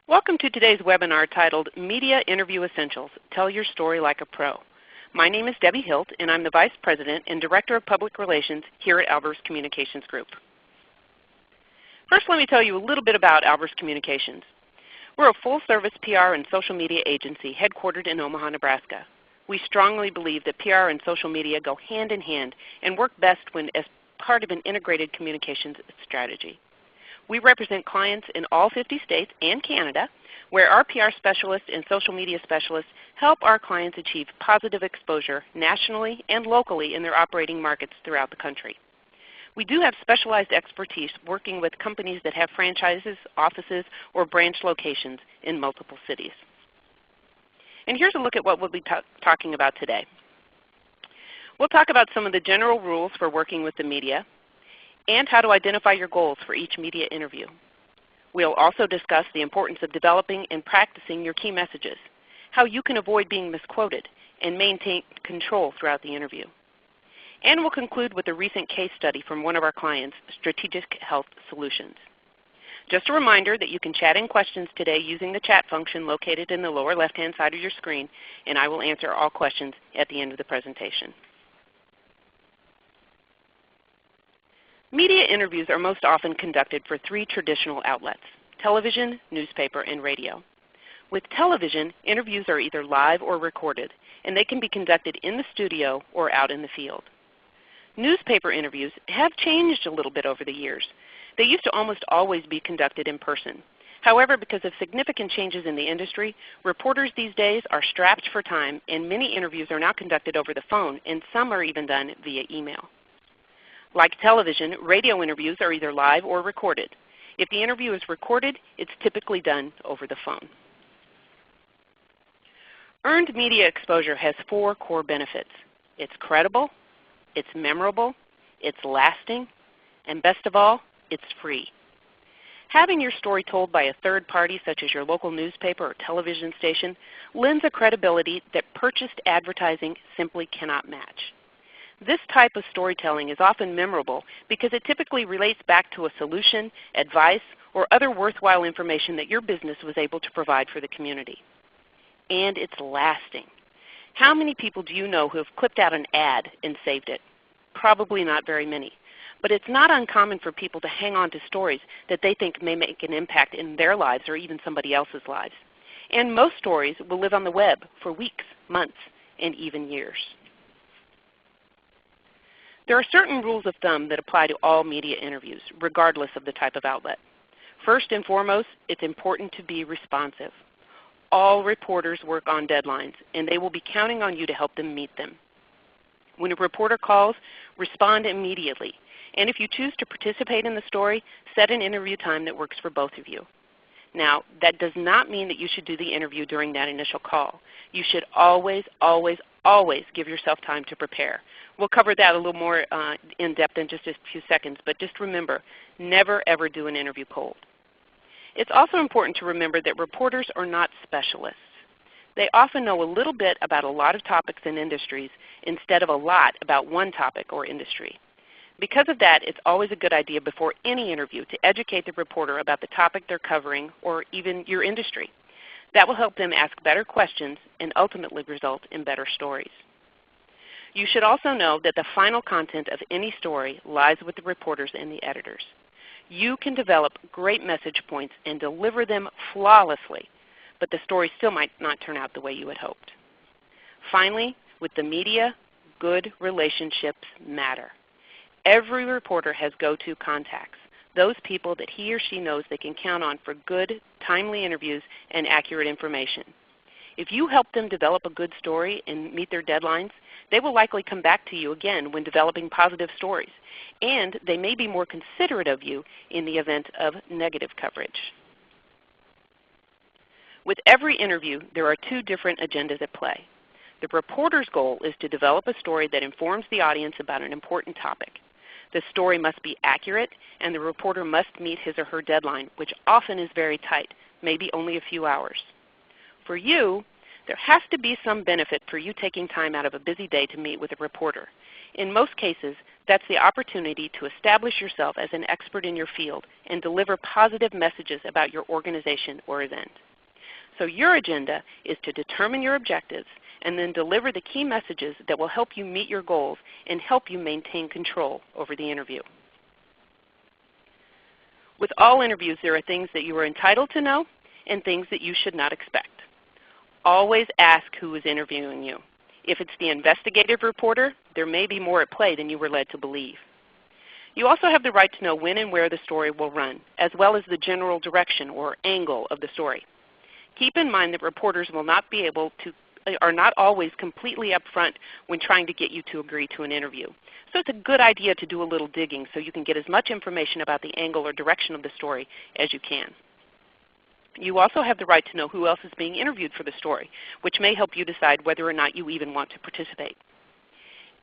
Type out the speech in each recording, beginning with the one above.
Welcome to today's webinar titled Media Interview Essentials, Tell Your Story Like a Pro. My name is Debbie Hilt, and I'm the Vice President and Director of Public Relations here at Albers Communications Group. First, let me tell you a little bit about Albers Communications. We're a full-service PR and social media agency headquartered in Omaha, Nebraska. We strongly believe that PR and social media go hand in hand and work best when as part of an integrated communications strategy. We represent clients in all 50 states and Canada, where our PR specialists and social media specialists help our clients achieve positive exposure nationally and locally in their operating markets throughout the country. We do have specialized expertise working with companies that have franchises, offices, or branch locations in multiple cities. And here's a look at what we'll be talking about today. We'll talk about some of the general rules for working with the media, and how to identify your goals for each media interview. We'll also discuss the importance of developing and practicing your key messages, how you can avoid being misquoted, and maintain control throughout the interview. And we'll conclude with a recent case study from one of our clients, StrategicHealthSolutions. Just a reminder that you can chat in questions today using the chat function located in the lower left-hand side of your screen, and I will answer all questions at the end of the presentation. Media interviews are most often conducted for three traditional outlets: television, newspaper, and radio. With television, interviews are either live or recorded, and they can be conducted in the studio or out in the field. Newspaper interviews have changed a little bit over the years. They used to almost always be conducted in person. However, because of significant changes in the industry, reporters these days are strapped for time, and many interviews are now conducted over the phone, and some are even done via email. Like television, radio interviews are either live or recorded. If the interview is recorded, it's typically done over the phone. Earned media exposure has four core benefits. It's credible, it's memorable, it's lasting, and best of all, it's free. Having your story told by a third party, such as your local newspaper or television station, lends a credibility that purchased advertising simply cannot match. This type of storytelling is often memorable because it typically relates back to a solution, advice, or other worthwhile information that your business was able to provide for the community. And it's lasting. How many people do you know who have clipped out an ad and saved it? Probably not very many. But it's not uncommon for people to hang on to stories that they think may make an impact in their lives or even somebody else's lives. And most stories will live on the web for weeks, months, and even years. There are certain rules of thumb that apply to all media interviews, regardless of the type of outlet. First and foremost, it's important to be responsive. All reporters work on deadlines, and they will be counting on you to help them meet them. When a reporter calls, respond immediately. And if you choose to participate in the story, set an interview time that works for both of you. Now, that does not mean that you should do the interview during that initial call. You should always, always, always give yourself time to prepare. We'll cover that a little more in depth in just a few seconds, but just remember, never ever do an interview cold. It's also important to remember that reporters are not specialists. They often know a little bit about a lot of topics and industries instead of a lot about one topic or industry. Because of that, it's always a good idea before any interview to educate the reporter about the topic they're covering or even your industry. That will help them ask better questions and ultimately result in better stories. You should also know that the final content of any story lies with the reporters and the editors. You can develop great message points and deliver them flawlessly, but the story still might not turn out the way you had hoped. Finally, with the media, good relationships matter. Every reporter has go-to contacts, those people that he or she knows they can count on for good, timely interviews and accurate information. If you help them develop a good story and meet their deadlines, they will likely come back to you again when developing positive stories, and they may be more considerate of you in the event of negative coverage. With every interview, there are two different agendas at play. The reporter's goal is to develop a story that informs the audience about an important topic. The story must be accurate, and the reporter must meet his or her deadline, which often is very tight, maybe only a few hours. For you, there has to be some benefit for you taking time out of a busy day to meet with a reporter. In most cases, That's the opportunity to establish yourself as an expert in your field and deliver positive messages about your organization or event. So your agenda is to determine your objectives and then deliver the key messages that will help you meet your goals and help you maintain control over the interview. With all interviews, there are things that you are entitled to know and things that you should not expect. Always ask who is interviewing you. If it's the investigative reporter, there may be more at play than you were led to believe. You also have the right to know when and where the story will run, as well as the general direction or angle of the story. Keep in mind that reporters will not be able to, are not always completely upfront when trying to get you to agree to an interview. So it's a good idea to do a little digging so you can get as much information about the angle or direction of the story as you can. You also have the right to know who else is being interviewed for the story, which may help you decide whether or not you even want to participate.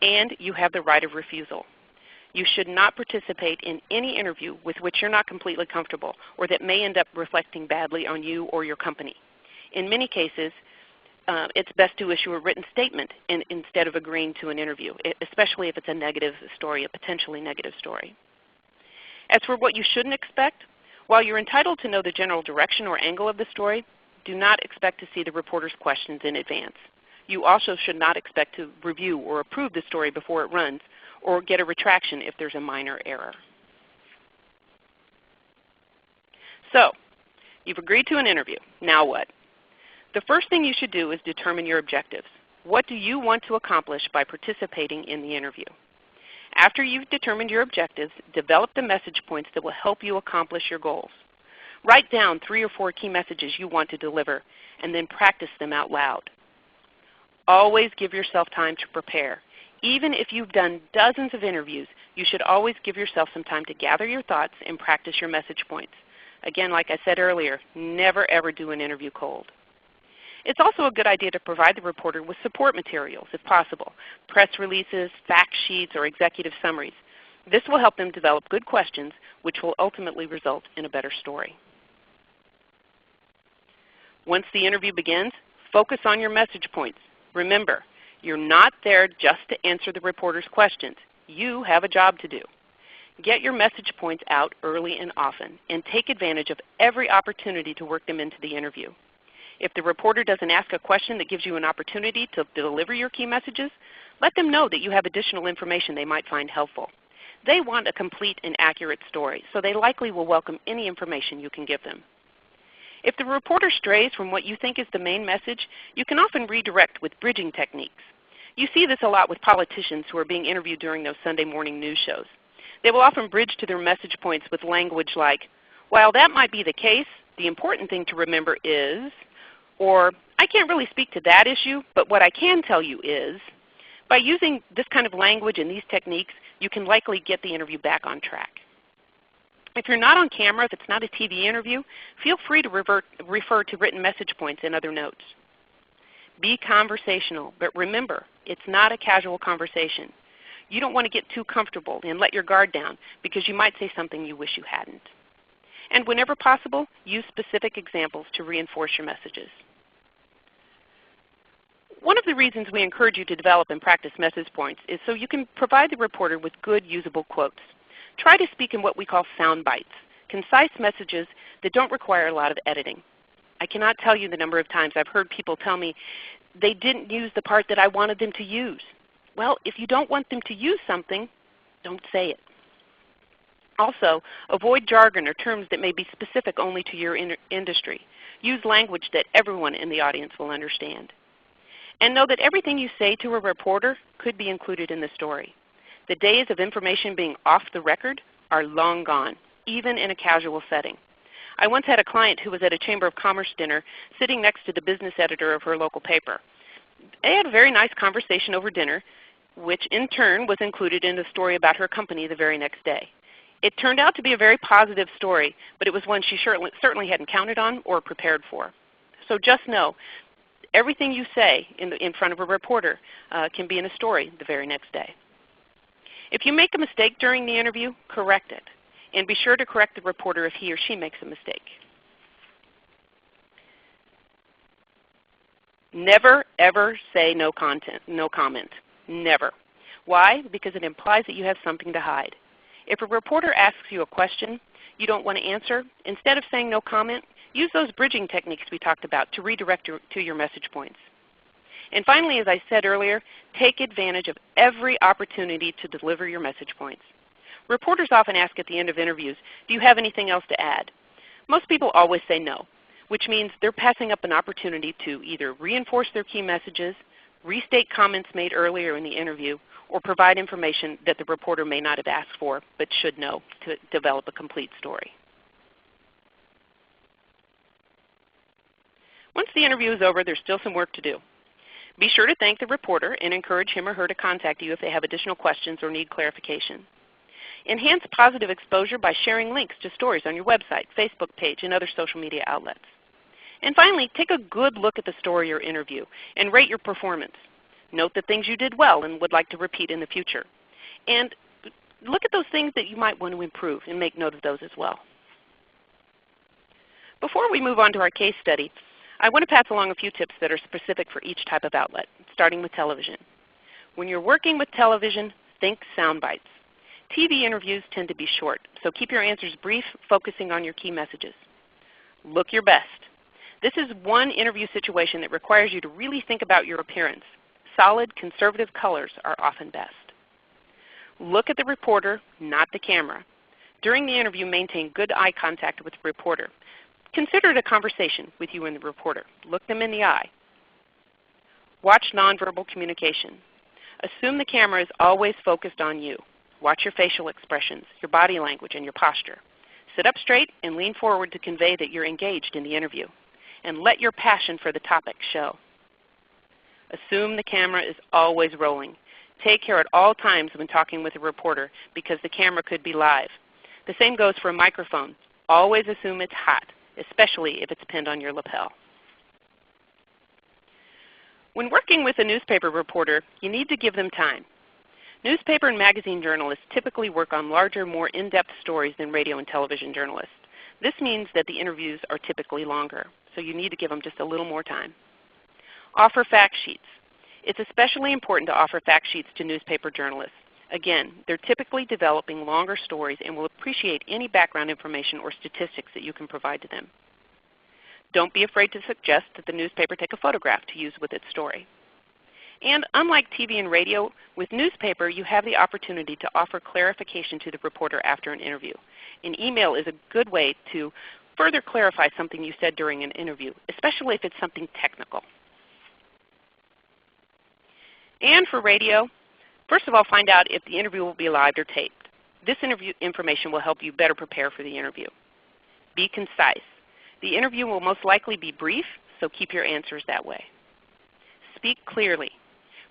And you have the right of refusal. You should not participate in any interview with which you're not completely comfortable or that may end up reflecting badly on you or your company. In many cases, it's best to issue a written statement instead of agreeing to an interview, especially if it's a negative story, a potentially negative story. As for what you shouldn't expect, while you're entitled to know the general direction or angle of the story, do not expect to see the reporter's questions in advance. You also should not expect to review or approve the story before it runs or get a retraction if there's a minor error. So, you've agreed to an interview. Now what? The first thing you should do is determine your objectives. What do you want to accomplish by participating in the interview? After you've determined your objectives, develop the message points that will help you accomplish your goals. Write down 3 or 4 key messages you want to deliver, and then practice them out loud. Always give yourself time to prepare. Even if you've done dozens of interviews, you should always give yourself some time to gather your thoughts and practice your message points. Again, like I said earlier, never ever do an interview cold. It's also a good idea to provide the reporter with support materials, if possible, press releases, fact sheets, or executive summaries. This will help them develop good questions, which will ultimately result in a better story. Once the interview begins, focus on your message points. Remember, you're not there just to answer the reporter's questions. You have a job to do. Get your message points out early and often, and take advantage of every opportunity to work them into the interview. If the reporter doesn't ask a question that gives you an opportunity to deliver your key messages, let them know that you have additional information they might find helpful. They want a complete and accurate story, so they likely will welcome any information you can give them. If the reporter strays from what you think is the main message, you can often redirect with bridging techniques. You see this a lot with politicians who are being interviewed during those Sunday morning news shows. They will often bridge to their message points with language like, "While that might be the case, the important thing to remember is," or, "I can't really speak to that issue, but what I can tell you is." By using this kind of language and these techniques, you can likely get the interview back on track. If you're not on camera, if it's not a TV interview, feel free to refer to written message points and other notes. Be conversational, but remember, it's not a casual conversation. You don't want to get too comfortable and let your guard down because you might say something you wish you hadn't. And whenever possible, use specific examples to reinforce your messages. One of the reasons we encourage you to develop and practice message points is so you can provide the reporter with good, usable quotes. Try to speak in what we call sound bites, concise messages that don't require a lot of editing. I cannot tell you the number of times I've heard people tell me they didn't use the part that I wanted them to use. Well, if you don't want them to use something, don't say it. Also, avoid jargon or terms that may be specific only to your industry. Use language that everyone in the audience will understand. And know that everything you say to a reporter could be included in the story. The days of information being off the record are long gone, even in a casual setting. I once had a client who was at a Chamber of Commerce dinner sitting next to the business editor of her local paper. They had a very nice conversation over dinner, which in turn was included in the story about her company the very next day. It turned out to be a very positive story, but it was one she certainly hadn't counted on or prepared for. So just know, everything you say in front of a reporter can be in a story the very next day. If you make a mistake during the interview, correct it. And be sure to correct the reporter if he or she makes a mistake. Never, ever say no comment. Never. Why? Because it implies that you have something to hide. If a reporter asks you a question you don't want to answer, instead of saying no comment, use those bridging techniques we talked about to redirect to your message points. And finally, as I said earlier, take advantage of every opportunity to deliver your message points. Reporters often ask at the end of interviews, do you have anything else to add? Most people always say no, which means they're passing up an opportunity to either reinforce their key messages, restate comments made earlier in the interview, or provide information that the reporter may not have asked for but should know to develop a complete story. Once the interview is over, there's still some work to do. Be sure to thank the reporter and encourage him or her to contact you if they have additional questions or need clarification. Enhance positive exposure by sharing links to stories on your website, Facebook page, and other social media outlets. And finally, take a good look at the story or interview and rate your performance. Note the things you did well and would like to repeat in the future. And look at those things that you might want to improve and make note of those as well. Before we move on to our case study, I want to pass along a few tips that are specific for each type of outlet, starting with television. When you're working with television, think sound bites. TV interviews tend to be short, so keep your answers brief, focusing on your key messages. Look your best. This is one interview situation that requires you to really think about your appearance. Solid, conservative colors are often best. Look at the reporter, not the camera. During the interview, maintain good eye contact with the reporter. Consider it a conversation with you and the reporter. Look them in the eye. Watch nonverbal communication. Assume the camera is always focused on you. Watch your facial expressions, your body language, and your posture. Sit up straight and lean forward to convey that you're engaged in the interview. And let your passion for the topic show. Assume the camera is always rolling. Take care at all times when talking with a reporter because the camera could be live. The same goes for a microphone. Always assume it's hot, especially if it's pinned on your lapel. When working with a newspaper reporter, you need to give them time. Newspaper and magazine journalists typically work on larger, more in-depth stories than radio and television journalists. This means that the interviews are typically longer, so you need to give them just a little more time. Offer fact sheets. It's especially important to offer fact sheets to newspaper journalists. Again, they're typically developing longer stories and will appreciate any background information or statistics that you can provide to them. Don't be afraid to suggest that the newspaper take a photograph to use with its story. And unlike TV and radio, with newspaper you have the opportunity to offer clarification to the reporter after an interview. An email is a good way to further clarify something you said during an interview, especially if it's something technical. And for radio, first of all, find out if the interview will be live or taped. This interview information will help you better prepare for the interview. Be concise. The interview will most likely be brief, so keep your answers that way. Speak clearly.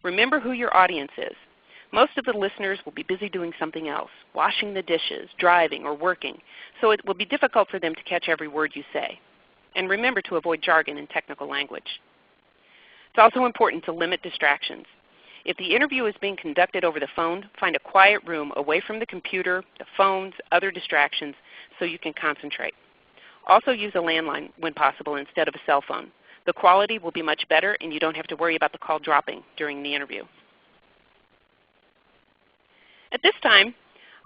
Remember who your audience is. Most of the listeners will be busy doing something else, washing the dishes, driving, or working, so it will be difficult for them to catch every word you say. And remember to avoid jargon and technical language. It's also important to limit distractions. If the interview is being conducted over the phone, find a quiet room away from the computer, the phones, other distractions, so you can concentrate. Also use a landline when possible instead of a cell phone. The quality will be much better and you don't have to worry about the call dropping during the interview. At this time,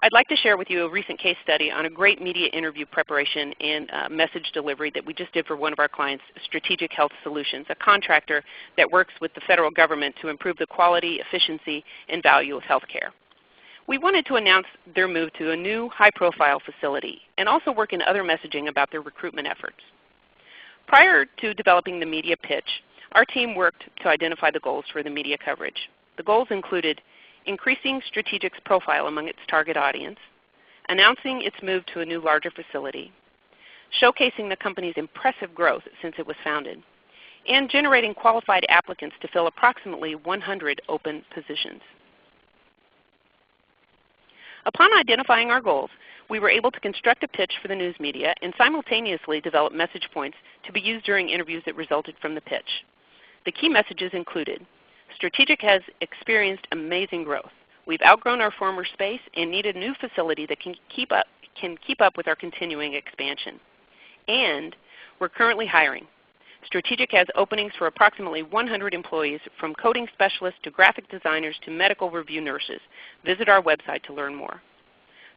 I'd like to share with you a recent case study on a great media interview preparation and message delivery that we just did for one of our clients, StrategicHealthSolutions, a contractor that works with the federal government to improve the quality, efficiency, and value of healthcare. We wanted to announce their move to a new high-profile facility and also work in other messaging about their recruitment efforts. Prior to developing the media pitch, our team worked to identify the goals for the media coverage. The goals included increasing Strategic's profile among its target audience, announcing its move to a new larger facility, showcasing the company's impressive growth since it was founded, and generating qualified applicants to fill approximately 100 open positions. Upon identifying our goals, we were able to construct a pitch for the news media and simultaneously develop message points to be used during interviews that resulted from the pitch. The key messages included, Strategic has experienced amazing growth. We've outgrown our former space and need a new facility that can keep up with our continuing expansion. And we're currently hiring. Strategic has openings for approximately 100 employees, from coding specialists to graphic designers to medical review nurses. Visit our website to learn more.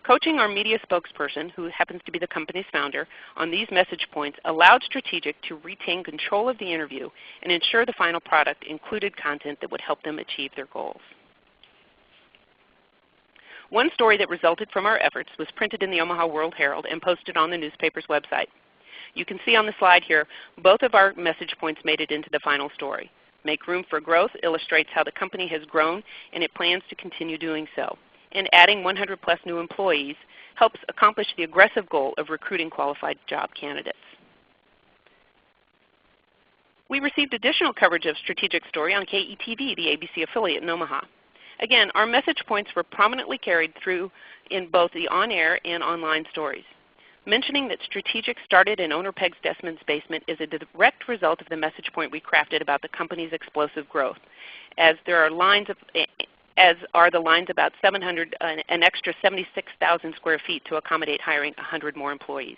Coaching our media spokesperson, who happens to be the company's founder, on these message points allowed Strategic to retain control of the interview and ensure the final product included content that would help them achieve their goals. One story that resulted from our efforts was printed in the Omaha World-Herald and posted on the newspaper's website. You can see on the slide here, both of our message points made it into the final story. Make Room for Growth illustrates how the company has grown and it plans to continue doing so. And adding 100 plus new employees helps accomplish the aggressive goal of recruiting qualified job candidates. We received additional coverage of Strategic's story on KETV, the ABC affiliate in Omaha. Again, our message points were prominently carried through in both the on-air and online stories. Mentioning that Strategic started in owner Peg Stessman's basement is a direct result of the message point we crafted about the company's explosive growth, as are the lines about 700, an extra 76,000 square feet to accommodate hiring 100 more employees.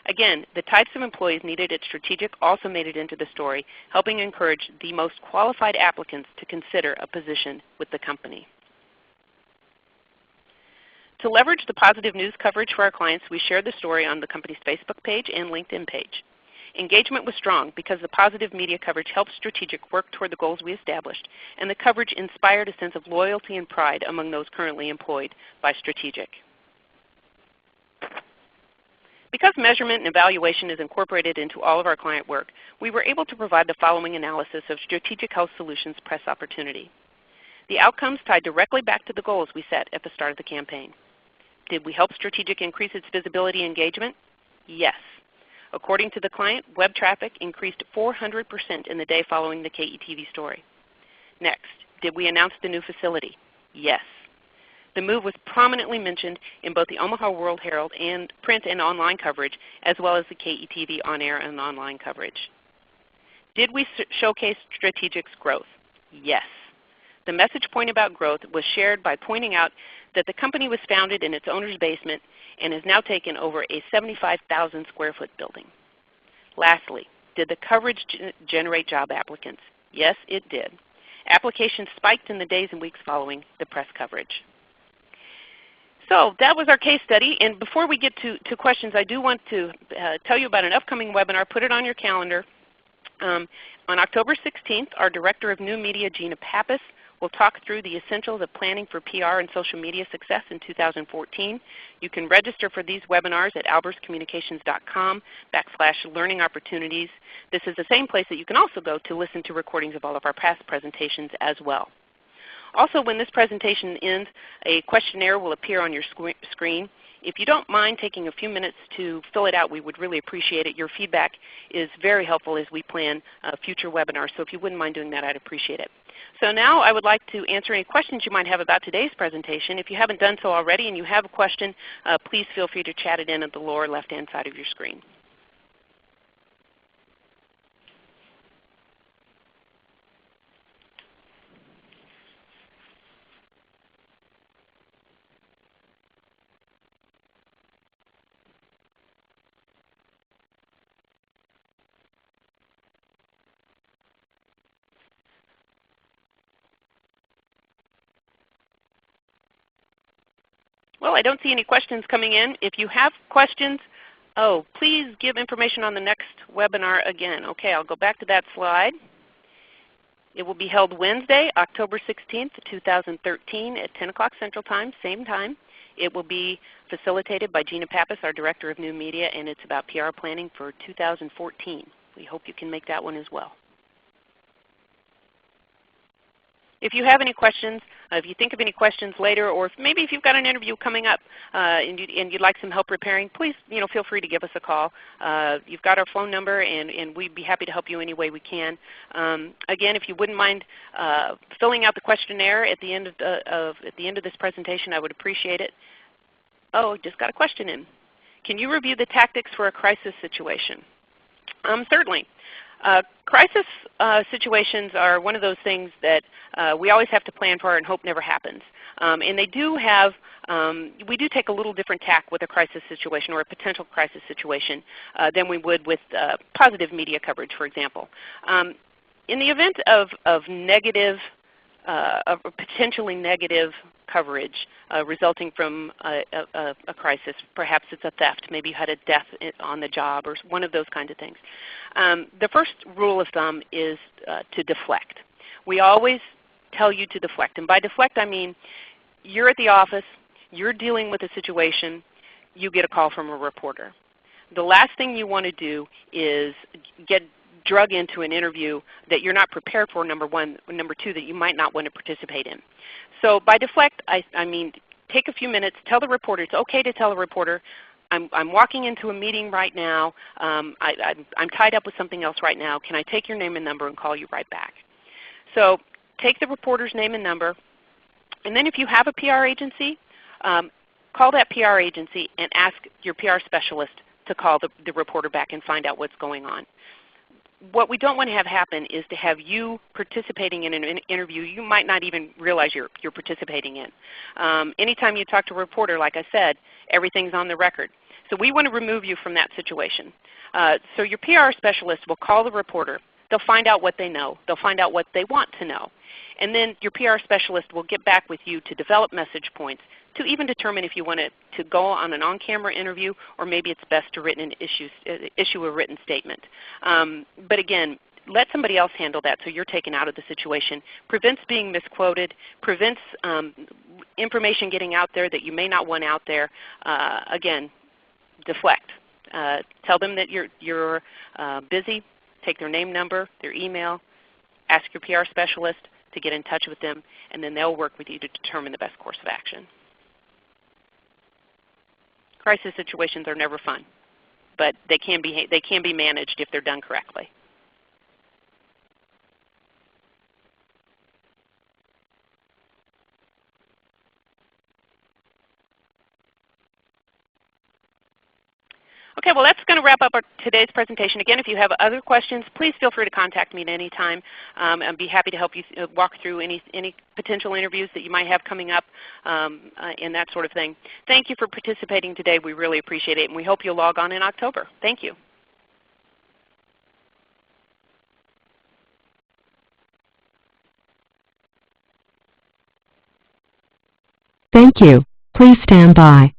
Again, the types of employees needed at Strategic also made it into the story, helping encourage the most qualified applicants to consider a position with the company. To leverage the positive news coverage for our clients, we shared the story on the company's Facebook page and LinkedIn page. Engagement was strong because the positive media coverage helped Strategic work toward the goals we established, and the coverage inspired a sense of loyalty and pride among those currently employed by Strategic. Because measurement and evaluation is incorporated into all of our client work, we were able to provide the following analysis of StrategicHealthSolutions press opportunity. The outcomes tied directly back to the goals we set at the start of the campaign. Did we help Strategic increase its visibility and engagement? Yes. According to the client, web traffic increased 400% in the day following the KETV story. Next, did we announce the new facility? Yes. The move was prominently mentioned in both the Omaha World-Herald and print and online coverage, as well as the KETV on-air and online coverage. Did we showcase Strategic's growth? Yes. The message point about growth was shared by pointing out that the company was founded in its owner's basement and has now taken over a 75,000 square foot building. Lastly, did the coverage generate job applicants? Yes, it did. Applications spiked in the days and weeks following the press coverage. So that was our case study, and before we get to questions, I do want to tell you about an upcoming webinar. Put it on your calendar. On October 16th, our Director of New Media, Gina Pappas, will talk through the essentials of planning for PR and social media success in 2014. You can register for these webinars at alberscommunications.com/learning opportunities. This is the same place that you can also go to listen to recordings of all of our past presentations as well. Also, when this presentation ends, a questionnaire will appear on your screen. If you don't mind taking a few minutes to fill it out, we would really appreciate it. Your feedback is very helpful as we plan future webinars, so if you wouldn't mind doing that, I'd appreciate it. So now I would like to answer any questions you might have about today's presentation. If you haven't done so already and you have a question, please feel free to chat it in at the lower left-hand side of your screen. Well, I don't see any questions coming in. If you have questions, please give information on the next webinar again. Okay, I'll go back to that slide. It will be held Wednesday, October 16th, 2013 at 10 o'clock Central Time, same time. It will be facilitated by Gina Pappas, our Director of New Media, and it's about PR planning for 2014. We hope you can make that one as well. If you have any questions, if you think of any questions later, or maybe if you've got an interview coming up and you'd like some help preparing, please feel free to give us a call. You've got our phone number, and we'd be happy to help you any way we can. Again, if you wouldn't mind filling out the questionnaire at the end of this presentation, I would appreciate it. Oh, just got a question in. Can you review the tactics for a crisis situation? Certainly. Crisis situations are one of those things that we always have to plan for and hope never happens. And they do have, we do take a little different tack with a crisis situation or a potential crisis situation than we would with positive media coverage, for example. In the event of negative, of potentially negative coverage resulting from a crisis, perhaps it's a theft, maybe you had a death on the job or one of those kinds of things. The first rule of thumb is to deflect. We always tell you to deflect, and by deflect I mean you're at the office, you're dealing with a situation, you get a call from a reporter. The last thing you want to do is get drug into an interview that you're not prepared for, number one, number two, that you might not want to participate in. So by deflect, I mean take a few minutes, tell the reporter, it's okay to tell a reporter, I'm walking into a meeting right now, I'm tied up with something else right now, can I take your name and number and call you right back? So take the reporter's name and number, and then if you have a PR agency, call that PR agency and ask your PR specialist to call the reporter back and find out what's going on. What we don't want to have happen is to have you participating in an interview you might not even realize you're participating in. Anytime you talk to a reporter, like I said, everything's on the record. So we want to remove you from that situation. So your PR specialist will call the reporter. They'll find out what they know. They'll find out what they want to know. And then your PR specialist will get back with you to develop message points to even determine if you want to go on an on-camera interview or maybe it's best to issue a written statement. But again, let somebody else handle that so you're taken out of the situation. Prevents being misquoted, prevents information getting out there that you may not want out there. Again, deflect. Tell them that you're busy. Take their name, number, their email. Ask your PR specialist to get in touch with them, and then they'll work with you to determine the best course of action. Crisis situations are never fun, but they can be managed if they're done correctly. Okay, well that's going to wrap up today's presentation. Again, if you have other questions, please feel free to contact me at any time. I'd be happy to help you walk through any potential interviews that you might have coming up and that sort of thing. Thank you for participating today. We really appreciate it, and we hope you'll log on in October. Thank you. Thank you. Please stand by.